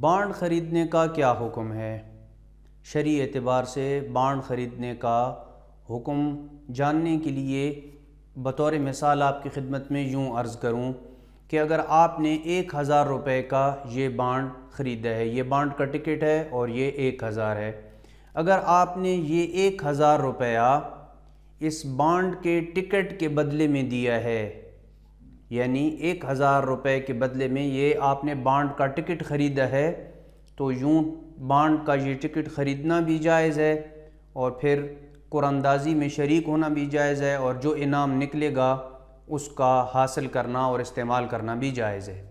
Bond خریدنے کا کیا حکم ہے؟ شرعی اعتبار سے بانڈ خریدنے کا حکم جاننے کے لیے بطور مثال آپ کی خدمت میں یوں عرض کروں کہ اگر آپ نے 1000 روپے کا یہ بانڈ خریدا ہے، یہ بانڈ کا ٹکٹ ہے اور یہ 1000 ہے، اگر آپ نے یہ 1000 روپیہ اس بانڈ کے ٹکٹ کے بدلے میں دیا ہے، یعنی 1000 روپے کے بدلے میں یہ آپ نے بانڈ کا ٹکٹ خریدا ہے، تو یوں بانڈ کا یہ ٹکٹ خریدنا بھی جائز ہے اور پھر قراندازی میں شریک ہونا بھی جائز ہے، اور جو انعام نکلے گا اس کا حاصل کرنا اور استعمال کرنا بھی جائز ہے۔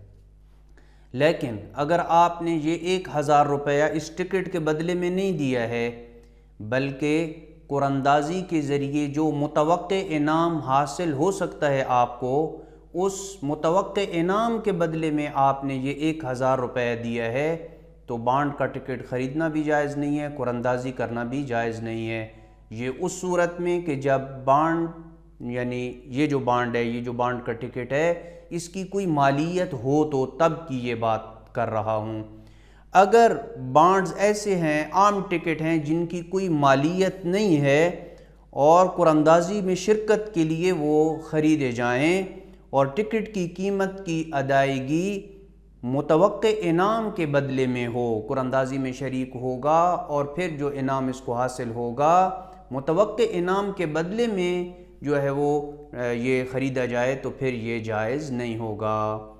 لیکن اگر آپ نے یہ 1000 روپیہ اس ٹکٹ کے بدلے میں نہیں دیا ہے، بلکہ قراندازی کے ذریعے جو متوقع انعام حاصل ہو سکتا ہے آپ کو، اس متوقع انعام کے بدلے میں آپ نے یہ 1000 روپیہ دیا ہے، تو بانڈ کا ٹکٹ خریدنا بھی جائز نہیں ہے، قراندازی کرنا بھی جائز نہیں ہے۔ یہ اس صورت میں کہ جب بانڈ، یعنی یہ جو بانڈ ہے، یہ جو بانڈ کا ٹکٹ ہے، اس کی کوئی مالیت ہو تو تب کی یہ بات کر رہا ہوں۔ اگر بانڈز ایسے ہیں، عام ٹکٹ ہیں جن کی کوئی مالیت نہیں ہے اور قراندازی میں شرکت کے لیے وہ خریدے جائیں اور ٹکٹ کی قیمت کی ادائیگی متوقع انعام کے بدلے میں ہو، قراندازی میں شریک ہوگا اور پھر جو انعام اس کو حاصل ہوگا متوقع انعام کے بدلے میں جو ہے وہ یہ خریدا جائے، تو پھر یہ جائز نہیں ہوگا۔